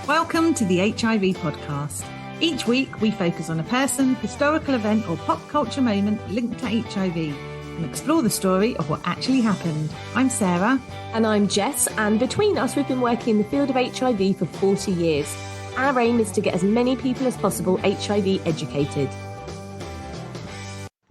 Welcome to the HIV podcast. Each week we focus on a person, historical event or pop culture moment linked to HIV and explore the story of what actually happened. I'm Sarah. And I'm Jess, and between us we've been working in the field of HIV for 40 years. Our aim is to get as many people as possible HIV educated.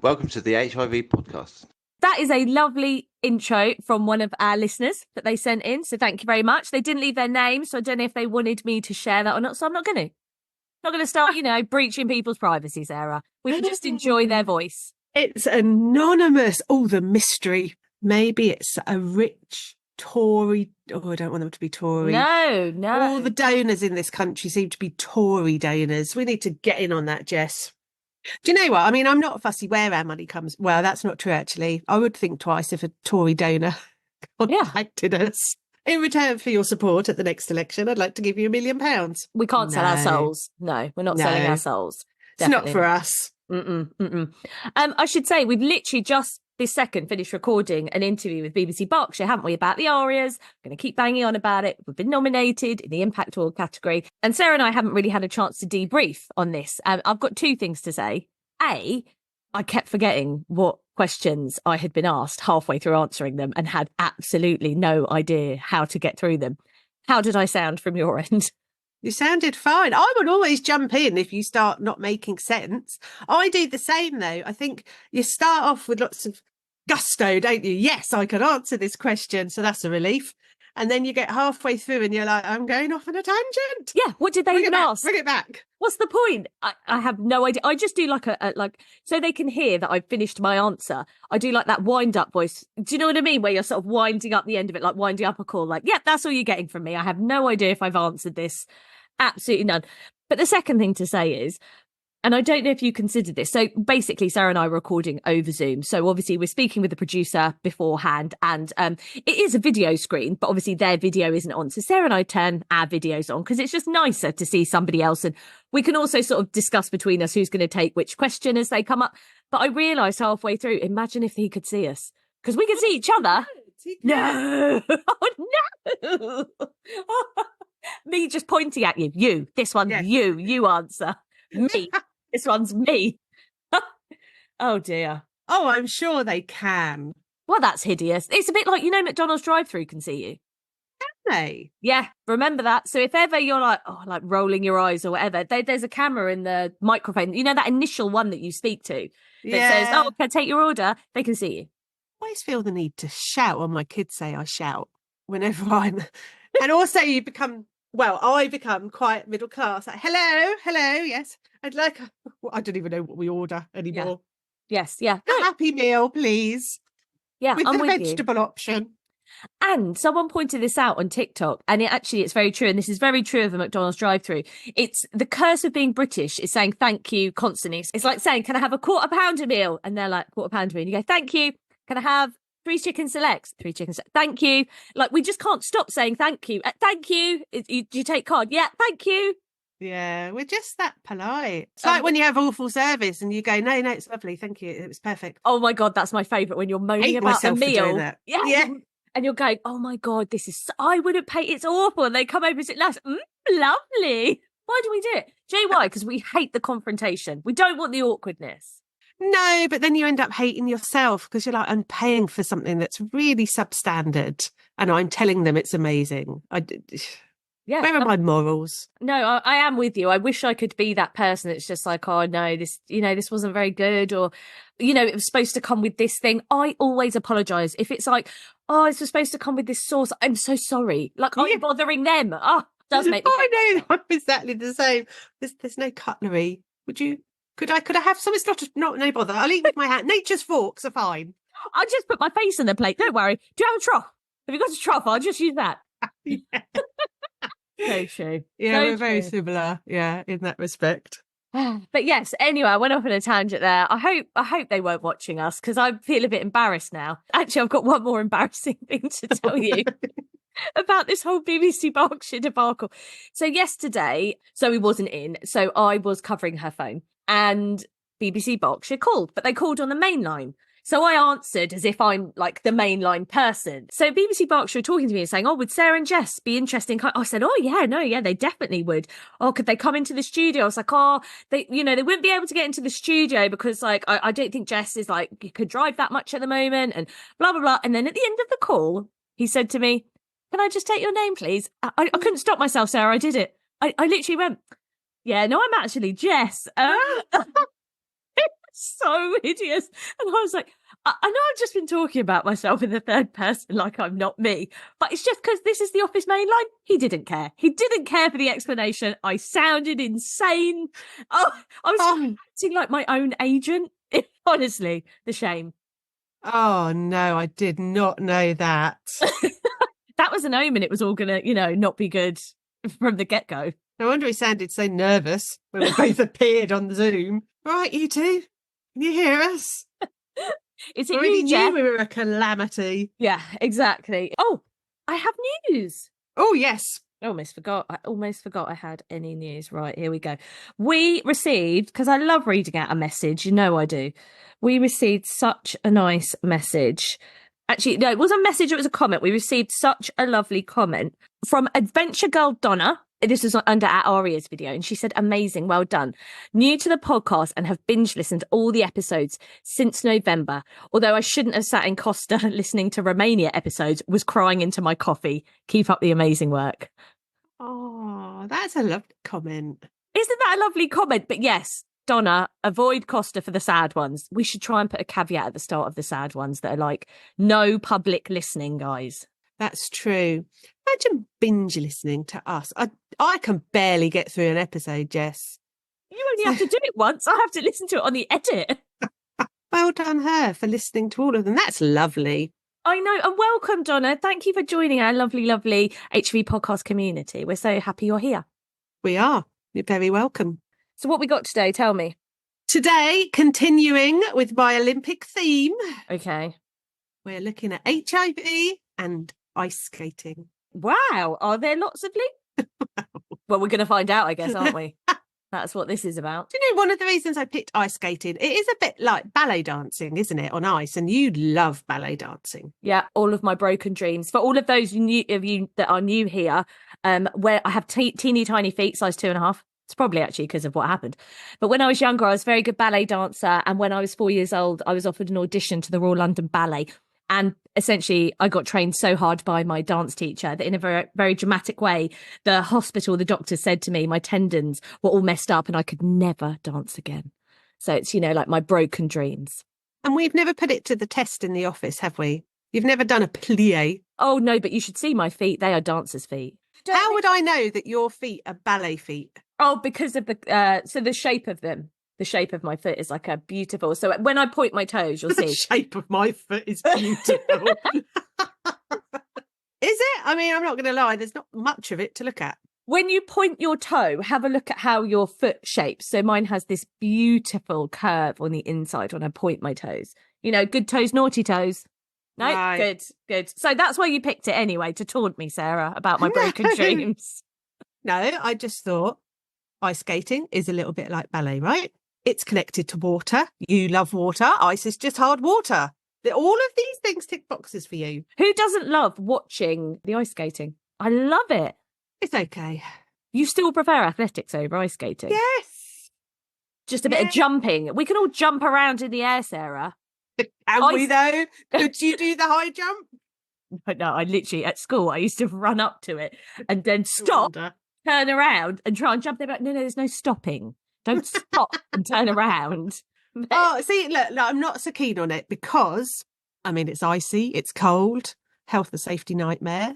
Welcome to the HIV podcast. That is a lovely intro from one of our listeners that they sent in. So thank you very much. They didn't leave their name, so I don't know if they wanted me to share that or not. So I'm not going to. Not going to start, breaching people's privacy, Sarah. We can just enjoy their voice. It's anonymous. Oh, the mystery. Maybe it's a rich Tory. Oh, I don't want them to be Tory. No. All the donors in this country seem to be Tory donors. We need to get in on that, Jess. Do you know what? I mean, I'm not fussy where our money comes. Well, that's not true, actually. I would think twice if a Tory donor contacted us. In return for your support at the next election, I'd like to give you £1 million. We can't sell our souls. No, we're not selling our souls. Definitely. It's not for us. I should say we've literally just this second finished recording an interview with BBC Berkshire, haven't we, about the ARIAS. We're going to keep banging on about it. We've been nominated in the Impact Award category. And Sarah and I haven't really had a chance to debrief on this. I've got two things to say. A, I kept forgetting what questions I had been asked halfway through answering them and had absolutely no idea how to get through them. How did I sound from your end? You sounded fine. I would always jump in if you start not making sense. I do the same, though. I think you start off with lots of gusto, don't you? Yes, I can answer this question. So that's a relief. And then you get halfway through and you're like, I'm going off on a tangent. Yeah. What did they even ask? Bring it back. What's the point? I have no idea. I just do like so they can hear that I've finished my answer. I do like that wind up voice. Do you know what I mean? Where you're sort of winding up the end of it, like winding up a call. Like, yeah, that's all you're getting from me. I have no idea if I've answered this. Absolutely none. But the second thing to say is, and I don't know if you considered this. So basically, Sarah and I were recording over Zoom. So obviously we're speaking with the producer beforehand and it is a video screen, but obviously their video isn't on. So Sarah and I turn our videos on because it's just nicer to see somebody else. And we can also sort of discuss between us who's going to take which question as they come up. But I realised halfway through, imagine if he could see us because we can see each other. No. Oh, no. Me just pointing at you. You. This one's you. You answer. Me. This one's me. Oh, dear. Oh, I'm sure they can. Well, that's hideous. It's a bit like, McDonald's drive-thru can see you. Can they? Yeah, remember that. So if ever you're like rolling your eyes or whatever, there's a camera in the microphone. You know, that initial one that you speak to that says, oh, can I take your order? They can see you. I always feel the need to shout when my kids say I shout whenever I'm... And also you become... Well, I become quite middle class. Like, hello, yes. I'd like, I don't even know what we order anymore. Yeah. Yes, yeah. A Happy Meal, please. Yeah, with I'm the with vegetable option. And someone pointed this out on TikTok, and it's very true, and this is very true of a McDonald's drive-thru. It's the curse of being British is saying thank you constantly. It's like saying, can I have a £quarter-pounder meal? And they're like, £quarter-pounder meal. And you go, thank you. Can I have 3 chicken selects? 3 chicken selects. Thank you. Like, we just can't stop saying thank you. Thank you. Do you take card? Yeah, thank you. Yeah, we're just that polite. It's like when you have awful service and you go, no, it's lovely. Thank you. It was perfect. Oh, my God, that's my favourite when you're moaning about a meal. Yeah. And you're going, oh, my God, this is... I wouldn't pay... It's awful. And they come over and sit last. Lovely. Why do we do it? Why? Because we hate the confrontation. We don't want the awkwardness. No, but then you end up hating yourself because you're like, I'm paying for something that's really substandard and I'm telling them it's amazing. Where are my morals? No, I am with you. I wish I could be that person that's just like, oh, no, this wasn't very good, or, it was supposed to come with this thing. I always apologise. If it's like, oh, it's supposed to come with this sauce, I'm so sorry. Like, I'm bothering them. Oh, it does make me I know, I'm exactly the same. There's no cutlery. Could I have some? It's not no bother. I'll eat with my hand. Nature's forks are fine. I'll just put my face in the plate. Don't worry. Do you have a trough? Have you got a trough? I'll just use that. Yeah. So true. Yeah, we're very similar. Yeah, in that respect. But yes, anyway, I went off on a tangent there. I hope they weren't watching us because I feel a bit embarrassed now. Actually, I've got one more embarrassing thing to tell you about this whole BBC Berkshire debacle. So yesterday, Zoe wasn't in, so I was covering her phone and BBC Berkshire called, but they called on the main line. So I answered as if I'm like the mainline person. So BBC Berkshire were talking to me and saying, oh, would Sarah and Jess be interesting? I said, oh, yeah, no, yeah, they definitely would. Oh, could they come into the studio? I was like, oh, they wouldn't be able to get into the studio because like, I don't think Jess is like, you could drive that much at the moment and blah, blah, blah. And then at the end of the call, he said to me, can I just take your name, please? I couldn't stop myself, Sarah. I did it. I literally went, yeah, no, I'm actually Jess. So hideous. And I was like, I know I've just been talking about myself in the third person like I'm not me, but it's just because this is the Office main line. He didn't care. He didn't care for the explanation. I sounded insane. Oh, I was acting like my own agent. Honestly, the shame. Oh, no, I did not know that. That was an omen. It was all going to, not be good from the get-go. No wonder he sounded so nervous when we both appeared on the Zoom. Right, you two, can you hear us? Is it already you, Jeff? knew we were a calamity. Yeah, exactly. Oh, I have news. Oh, yes. I almost forgot I had any news. Right, here we go. We received, because I love reading out a message, I do. We received such a nice message. Actually, no, it wasn't a message, it was a comment. We received such a lovely comment from Adventure Girl Donna. This was under our ARIAS video, and she said, amazing, well done. New to the podcast and have binge listened all the episodes since November. Although I shouldn't have sat in Costa listening to Romania episodes, was crying into my coffee. Keep up the amazing work. Oh, that's a lovely comment. Isn't that a lovely comment? But yes, Donna, avoid Costa for the sad ones. We should try and put a caveat at the start of the sad ones that are like, no public listening, guys. That's true. Imagine binge listening to us. I can barely get through an episode, Jess. You only have to do it once. I have to listen to it on the edit. Well done her for listening to all of them. That's lovely. I know. And welcome, Donna. Thank you for joining our lovely, lovely HV podcast community. We're so happy you're here. We are. You're very welcome. So what we got today, tell me. Today, continuing with my Olympic theme. Okay. We're looking at HIV and ice skating. Wow. Are there lots of links? Well, we're going to find out, I guess, aren't we? That's what this is about. Do you know, one of the reasons I picked ice skating, it is a bit like ballet dancing, isn't it, on ice? And you love ballet dancing. Yeah, all of my broken dreams. For all of those of you that are new here, where I have teeny tiny feet, size 2.5. It's probably actually because of what happened. But when I was younger, I was a very good ballet dancer. And when I was 4 years old, I was offered an audition to the Royal London Ballet. And essentially, I got trained so hard by my dance teacher that in a very, very dramatic way, the hospital, the doctor said to me, my tendons were all messed up and I could never dance again. So it's, like my broken dreams. And we've never put it to the test in the office, have we? You've never done a plie. Oh, no, but you should see my feet. They are dancers' feet. How would I know that your feet are ballet feet? Oh, because of the shape of them. The shape of my foot is like a beautiful. So when I point my toes, you'll see. The shape of my foot is beautiful. Is it? I mean, I'm not going to lie. There's not much of it to look at. When you point your toe, have a look at how your foot shapes. So mine has this beautiful curve on the inside when I point my toes. Good toes, naughty toes. No, right. Good. So that's why you picked it anyway, to taunt me, Sarah, about my broken dreams. No, I just thought ice skating is a little bit like ballet, right? It's connected to water. You love water. Ice is just hard water. All of these things tick boxes for you. Who doesn't love watching the ice skating? I love it. It's okay. You still prefer athletics over ice skating? Yes. Just a bit of jumping. We can all jump around in the air, Sarah. Can we, though? Could you do the high jump? But no, I literally, at school, I used to run up to it and then stop, turn around and try and jump. They're like, no, there's no stopping. Don't stop and turn around. Oh, see, look, I'm not so keen on it because, it's icy, it's cold, health and safety nightmare.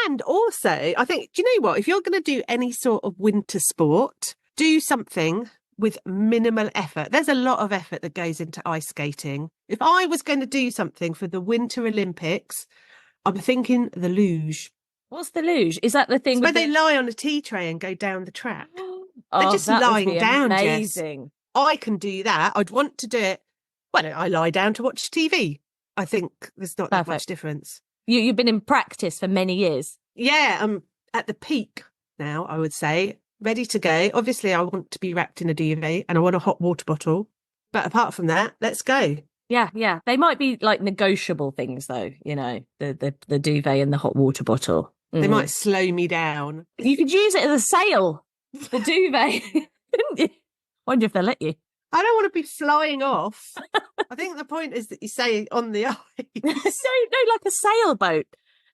And also, I think, do you know what? If you're going to do any sort of winter sport, do something with minimal effort. There's a lot of effort that goes into ice skating. If I was going to do something for the Winter Olympics, I'm thinking the luge. What's the luge? Is that the thing where they lie on a tea tray and go down the track? They're just lying down, amazing. Jess. I can do that. I'd want to do it. Well, I lie down to watch TV. I think there's not that much difference. You've been in practice for many years. Yeah, I'm at the peak now, I would say. Ready to go. Obviously, I want to be wrapped in a duvet and I want a hot water bottle. But apart from that, let's go. Yeah. They might be like negotiable things though, you know, the duvet and the hot water bottle. They Mhm. might slow me down. You could use it as a sail, the duvet. Couldn't you? Wonder if they'll let you. I don't want to be flying off. I think the point is that you say on the ice. No, like a sailboat.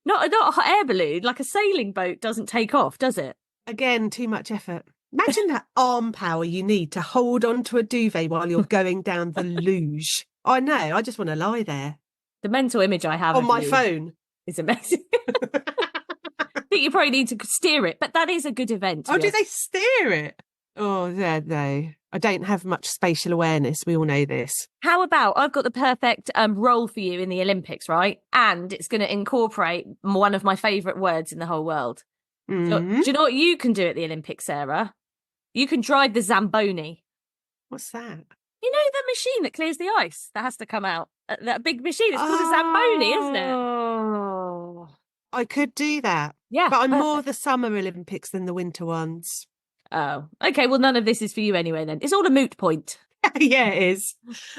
Not a hot air balloon, like a sailing boat doesn't take off, does it? Again, too much effort. Imagine that arm power you need to hold onto a duvet while you're going down the luge. I know, I just want to lie there. The mental image I have On of my you phone. is amazing. I think you probably need to steer it, but that is a good event. Oh, do they steer it? Oh, no. I don't have much spatial awareness. We all know this. How about I've got the perfect role for you in the Olympics, right? And it's going to incorporate one of my favourite words in the whole world. So, do you know what you can do at the Olympics, Sarah? You can drive the Zamboni. What's that? You know the machine that clears the ice that has to come out? That big machine. It's called a Zamboni, isn't it? Oh, I could do that. Yeah. But I'm more the summer Olympics than the winter ones. Oh, okay. Well, none of this is for you anyway. Then it's all a moot point. Yeah, it is.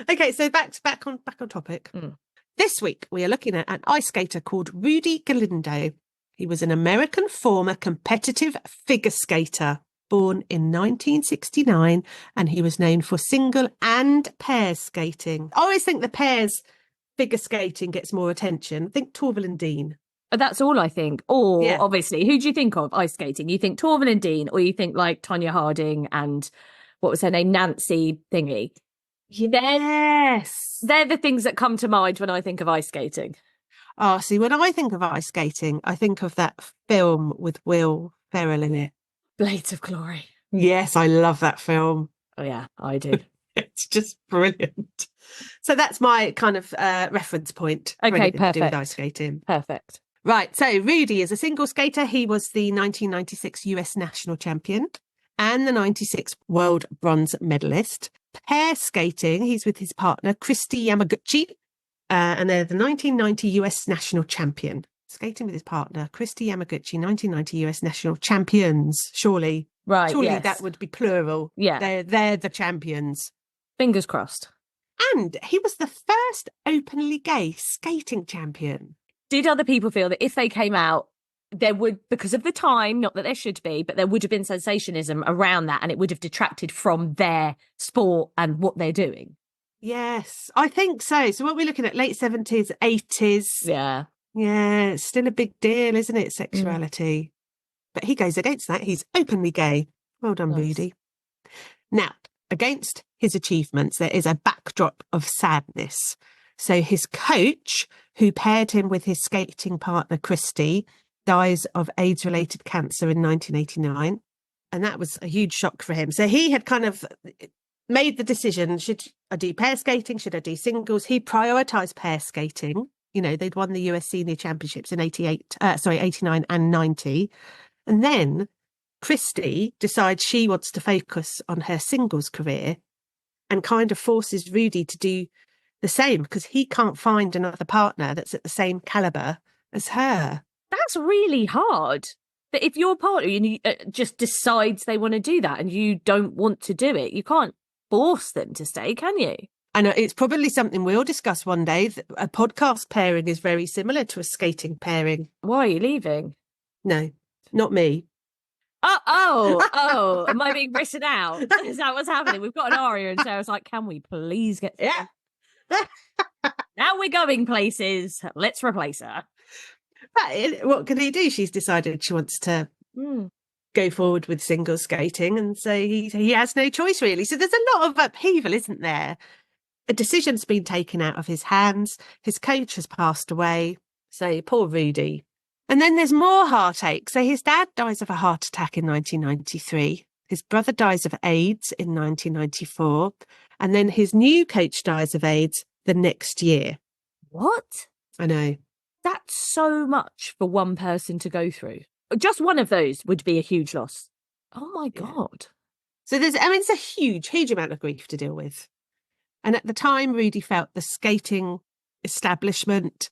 Okay, so back on topic. This week we are looking at an ice skater called Rudy Galindo. He was an American former competitive figure skater, born in 1969, and he was known for single and pair skating. I always think the pairs figure skating gets more attention. Think Torvill and Dean. That's all I think. Or obviously, who do you think of ice skating? You think Torvill and Dean, or you think like Tonya Harding and what was her name, Nancy thingy? Yes, they're the things that come to mind when I think of ice skating. Oh, see, when I think of ice skating, I think of that film with Will Ferrell in it. Blades of Glory. Yes, I love that film. Oh, yeah, I do. It's just brilliant. So that's my kind of reference point. Okay, perfect. To do with perfect. ice skating. Perfect. Right, so Rudy is a single skater. He was the 1996 US national champion and the 96 world bronze medalist. Pair skating, he's with his partner, Christy Yamaguchi, and they're the 1990 US national champion. Skating with his partner, Christy Yamaguchi, 1990 US national champions. Surely yes. That would be plural. Yeah. They're the champions. Fingers crossed. And he was the first openly gay skating champion. Did other people feel that if they came out, there would, because of the time, not that there should be, but there would have been sensationism around that and it would have detracted from their sport and what they're doing? Yes, I think so. So what we're looking at, late 70s, 80s. Yeah. Yeah, it's still a big deal, isn't it, sexuality? But he goes against that. He's openly gay. Well done, Nice. Rudy. Now, against his achievements, there is a backdrop of sadness. So his coach, who paired him with his skating partner, Christy, dies of AIDS-related cancer in 1989. And that was a huge shock for him. So he had kind of made the decision, should I do pair skating? Should I do singles? He prioritised pair skating. You know, they'd won the US Senior Championships in 89 and 90. And then Christy decides she wants to focus on her singles career and kind of forces Rudy to do the same because he can't find another partner that's at the same caliber as her. That's really hard. But if your partner just decides they want to do that and you don't want to do it, you can't force them to stay, can you? I know it's probably something we'll discuss one day. A podcast pairing is very similar to a skating pairing. Why are you leaving? No, not me. Oh, am I being written out? Is that what's happening? We've got an aria and Sarah's like, can we please get... Yeah. Now we're going places. Let's replace her. But what can he do? She's decided she wants to go forward with single skating. And so he has no choice, really. So there's a lot of upheaval, isn't there? A decision's been taken out of his hands. His coach has passed away. So poor Rudy. And then there's more heartache. So his dad dies of a heart attack in 1993. His brother dies of AIDS in 1994. And then his new coach dies of AIDS the next year. What? I know. That's so much for one person to go through. Just one of those would be a huge loss. Oh my God. So it's a huge amount of grief to deal with. And at the time, Rudy felt the skating establishment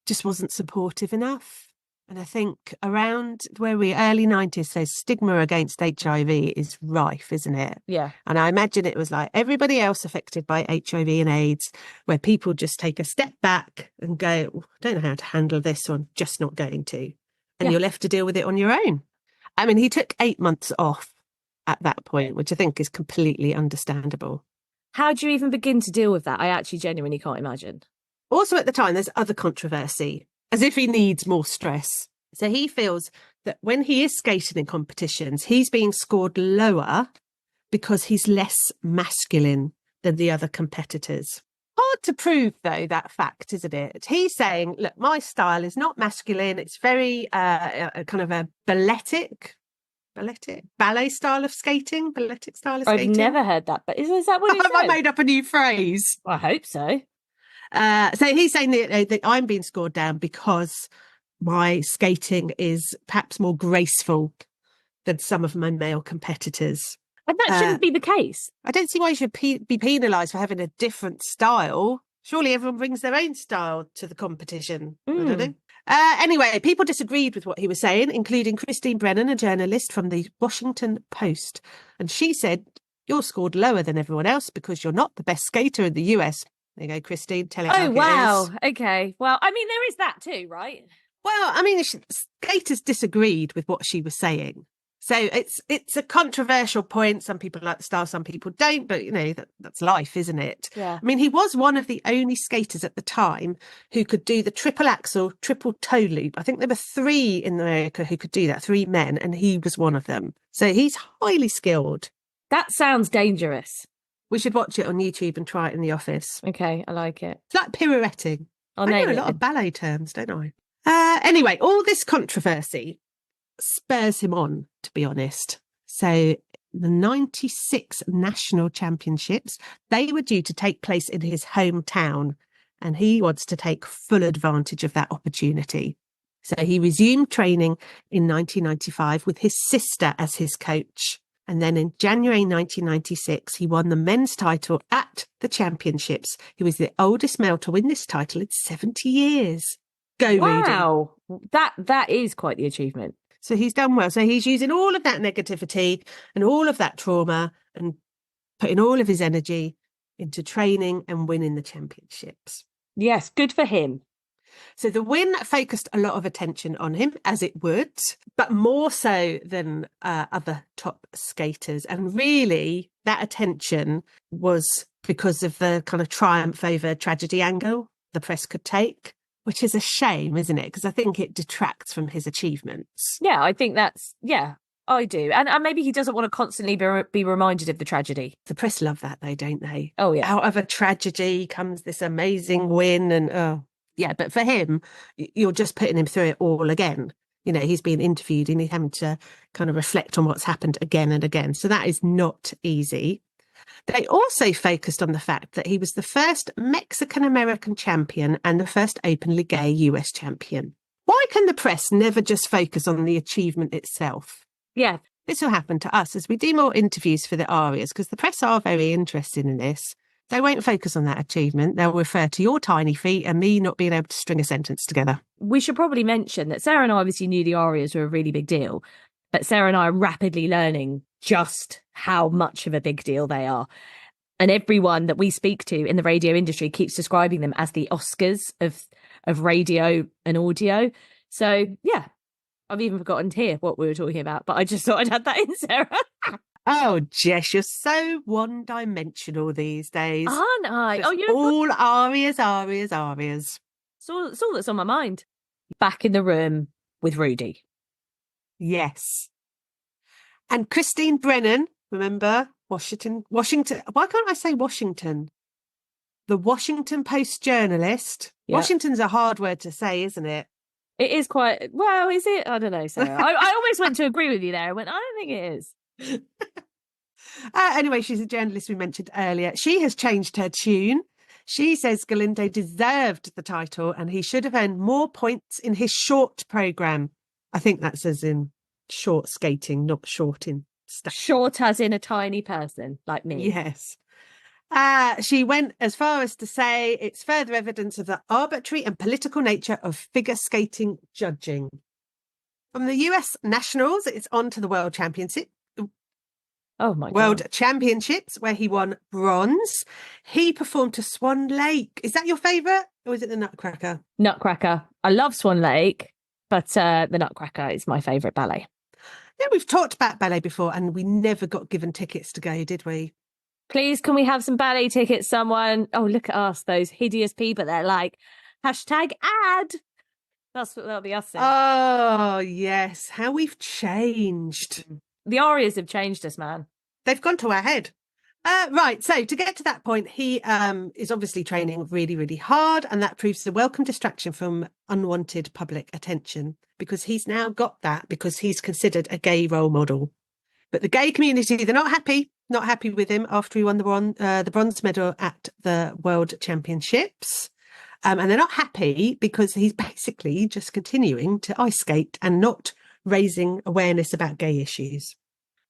just wasn't supportive enough. And I think around where we early 90s, so stigma against HIV is rife, isn't it? Yeah. And I imagine it was like everybody else affected by HIV and AIDS, where people just take a step back and go, "Oh, I don't know how to handle this, so I'm just not going to." And Yeah. you're left to deal with it on your own. I mean, he took 8 months off at that point, which I think is completely understandable. How do you even begin to deal with that? I actually genuinely can't imagine. Also at the time, there's other controversy, as if he needs more stress. So he feels that when he is skating in competitions, he's being scored lower because he's less masculine than the other competitors. Hard to prove, though, that fact, isn't it? He's saying, look, my style is not masculine. It's very kind of a ballet style of skating, balletic style of I've skating. never heard that, but is that what he Have I said? made up a new phrase? I hope so. So he's saying that I'm being scored down because my skating is perhaps more graceful than some of my male competitors. And that shouldn't be the case. I don't see why you should be penalised for having a different style. Surely everyone brings their own style to the competition. I don't know. Anyway, people disagreed with what he was saying, including Christine Brennan, a journalist from the Washington Post. And she said, "You're scored lower than everyone else because you're not the best skater in the US." There you go, Christine. Tell it Oh, like wow. it is. Okay. Well, I mean, there is that too, right? Well, I mean, skaters disagreed with what she was saying. So it's a controversial point. Some people like the style, some people don't. But, you know, that's life, isn't it? Yeah. I mean, he was one of the only skaters at the time who could do the triple axel, triple toe loop. I think there were 3 in America who could do that, 3 men, and he was one of them. So he's highly skilled. That sounds dangerous. We should watch it on YouTube and try it in the office. Okay, I like it. It's like pirouetting. I'll I know name a it. lot of ballet terms, don't I? Anyway, all this controversy spurs him on, to be honest. So the 96 national championships, they were due to take place in his hometown, and he wants to take full advantage of that opportunity. So he resumed training in 1995 with his sister as his coach. And then in January 1996, he won the men's title at the championships. He was the oldest male to win this title in 70 years. Go, Rudy. Wow. That is quite the achievement. So he's done well. So he's using all of that negativity and all of that trauma and putting all of his energy into training and winning the championships. Yes, good for him. So the win focused a lot of attention on him, as it would, but more so than other top skaters. And really, that attention was because of the kind of triumph over tragedy angle the press could take, which is a shame, isn't it? Because I think it detracts from his achievements. Yeah, I think I do. And maybe he doesn't want to constantly be reminded of the tragedy. The press love that, though, don't they? Oh, yeah. Out of a tragedy comes this amazing win. And yeah, but for him, you're just putting him through it all again. You know, he's being interviewed and he's having to kind of reflect on what's happened again and again. So that is not easy. They also focused on the fact that he was the first Mexican-American champion and the first openly gay US champion. Why can the press never just focus on the achievement itself? Yeah. This will happen to us as we do more interviews for the ARIAS, because the press are very interested in this. They won't focus on that achievement. They'll refer to your tiny feet and me not being able to string a sentence together. We should probably mention that Sarah and I obviously knew the ARIAS were a really big deal, but Sarah and I are rapidly learning just how much of a big deal they are. And everyone that we speak to in the radio industry keeps describing them as the Oscars of radio and audio. So, yeah, I've even forgotten here what we were talking about, but I just thought I'd add that in, Sarah. Oh, Jess, you're so one-dimensional these days. Aren't I? It's Oh, you're all ARIAS, ARIAS, ARIAS. it's all that's on my mind. Back in the room with Rudy. Yes. And Christine Brennan, remember, Washington. Why can't I say Washington? The Washington Post journalist. Yeah. Washington's a hard word to say, isn't it? It is quite, well, is it? I don't know, Sarah. I always went to agree with you there. I went, I don't think it is. Anyway, she's a journalist we mentioned earlier. She has changed her tune. She says Galindo deserved the title and he should have earned more points in his short programme. I think that's as in short skating, not short in stuff. Short as in a tiny person like me. Yes. She went as far as to say it's further evidence of the arbitrary and political nature of figure skating judging. From the US Nationals, it's on to the World Championship. Oh my World God. Championships, where he won bronze. He performed to Swan Lake. Is that your favourite, or is it the Nutcracker? Nutcracker. I love Swan Lake, but the Nutcracker is my favourite ballet. Yeah, we've talked about ballet before, and we never got given tickets to go, did we? Please, can we have some ballet tickets, someone? Oh, look at us, those hideous people. They're like, hashtag ad. That'll be us then. Oh, yes. How we've changed. The ARIAS have changed us, man. They've gone to our head. Right. So to get to that point, he is obviously training really, really hard. And that proves a welcome distraction from unwanted public attention, because he's now got that because he's considered a gay role model. But the gay community, they're not happy with him after he won the bronze medal at the World Championships. And they're not happy because he's basically just continuing to ice skate and not raising awareness about gay issues.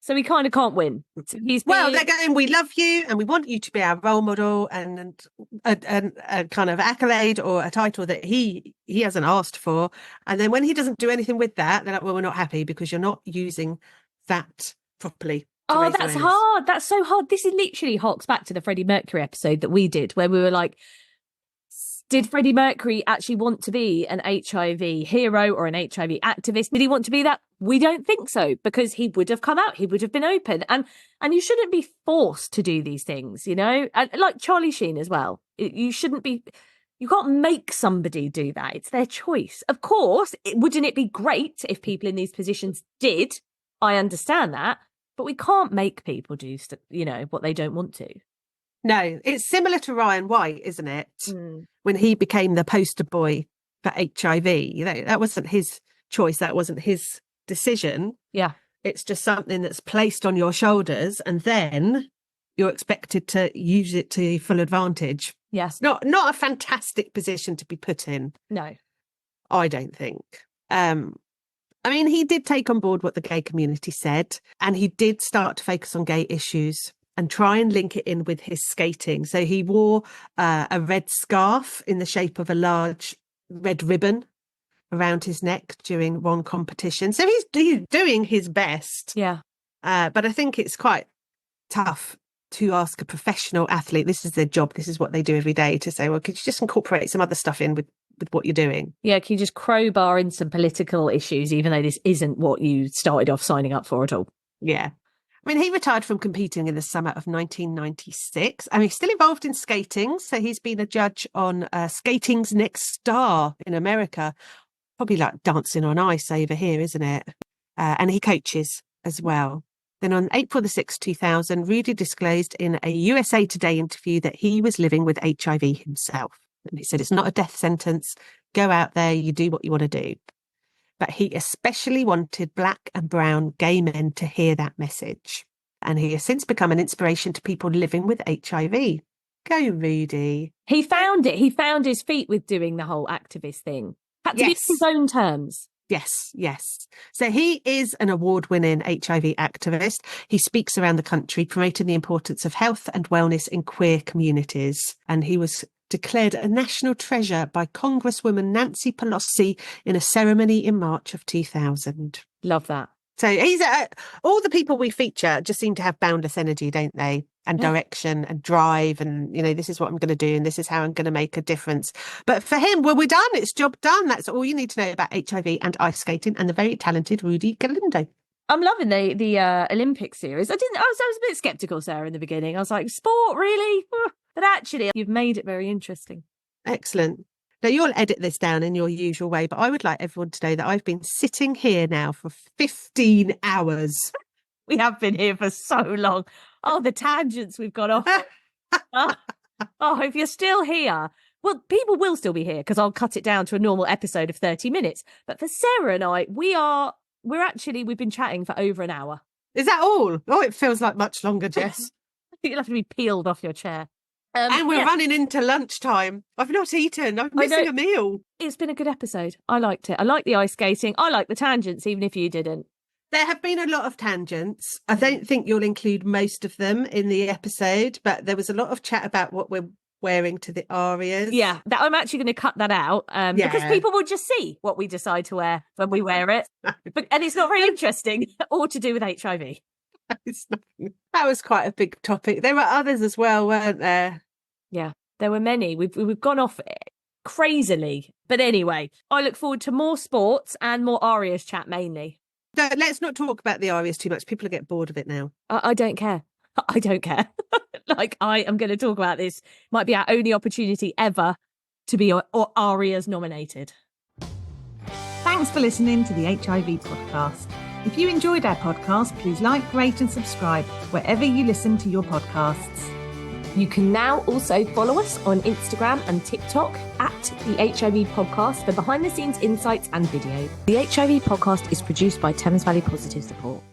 So he kind of can't win. So Well, they're going, we love you and we want you to be our role model, and a kind of accolade or a title that he hasn't asked for. And then when he doesn't do anything with that, they're like, well, we're not happy because you're not using that properly. Oh, that's hard. That's so hard. This is literally harks back to the Freddie Mercury episode that we did, where we were like, did Freddie Mercury actually want to be an HIV hero or an HIV activist? Did he want to be that? We don't think so, because he would have come out, he would have been open. And you shouldn't be forced to do these things, you know? And like Charlie Sheen as well. You shouldn't be, you can't make somebody do that. It's their choice. Of course, wouldn't it be great if people in these positions did? I understand that. But we can't make people do, what they don't want to. No, it's similar to Ryan White, isn't it? When he became the poster boy for HIV, that wasn't his choice. That wasn't his decision. Yeah. It's just something that's placed on your shoulders, and then you're expected to use it to your full advantage. Yes. Not a fantastic position to be put in. No. I don't think. I mean, he did take on board what the gay community said, and he did start to focus on gay issues and try and link it in with his skating. So he wore a red scarf in the shape of a large red ribbon around his neck during one competition. So he's doing his best. Yeah. But I think it's quite tough to ask a professional athlete, this is their job, this is what they do every day, to say, well, could you just incorporate some other stuff in with what you're doing? Yeah, can you just crowbar in some political issues, even though this isn't what you started off signing up for at all? Yeah. I mean, he retired from competing in the summer of 1996. I mean, he's still involved in skating. So he's been a judge on Skating's Next Star in America. Probably like Dancing on Ice over here, isn't it? And he coaches as well. Then on April the 6th, 2000, Rudy disclosed in a USA Today interview that he was living with HIV himself. And he said, it's not a death sentence. Go out there, you do what you want to do. But he especially wanted Black and brown gay men to hear that message. And he has since become an inspiration to people living with HIV. Go, Rudy. He found it. He found his feet with doing the whole activist thing. Had to be his own terms. Yes, yes. So he is an award-winning HIV activist. He speaks around the country promoting the importance of health and wellness in queer communities. And he was declared a national treasure by Congresswoman Nancy Pelosi in a ceremony in March of 2000. Love that. So he's all the people we feature just seem to have boundless energy, don't they? And direction and drive, and this is what I'm going to do, and this is how I'm going to make a difference. But for him, well, we're done. It's job done. That's all you need to know about HIV and ice skating and the very talented Rudy Galindo. I'm loving the Olympic series. I was a bit skeptical, Sarah, in the beginning. I was like, sport, really? But actually, you've made it very interesting. Excellent. Now, you'll edit this down in your usual way, but I would like everyone to know that I've been sitting here now for 15 hours. We have been here for so long. Oh, the tangents we've got off. Oh, if you're still here, well, people will still be here because I'll cut it down to a normal episode of 30 minutes. But for Sarah and I, we've been chatting for over an hour. Is that all? Oh, it feels like much longer, Jess. You'll have to be peeled off your chair. And we're running into lunchtime. I've not eaten. I'm missing a meal. It's been a good episode. I liked it. I like the ice skating. I like the tangents, even if you didn't. There have been a lot of tangents. I don't think you'll include most of them in the episode, but there was a lot of chat about what we're wearing to the ARIAS. Yeah, that I'm actually going to cut that out because Yeah. people will just see what we decide to wear when we wear it. And it's not very interesting or to do with HIV. That was quite a big topic. There were others as well, weren't there? Yeah, there were many. We've gone off crazily. But anyway, I look forward to more sports and more ARIAS chat mainly. No, let's not talk about the ARIAS too much. People will get bored of it now. I don't care. I don't care. Like, I am going to talk about this. Might be our only opportunity ever to be ARIAS nominated. Thanks for listening to the HIV podcast. If you enjoyed our podcast, please like, rate and subscribe wherever you listen to your podcasts. You can now also follow us on Instagram and TikTok at the HIV Podcast for behind the scenes insights and video. The HIV Podcast is produced by Thames Valley Positive Support.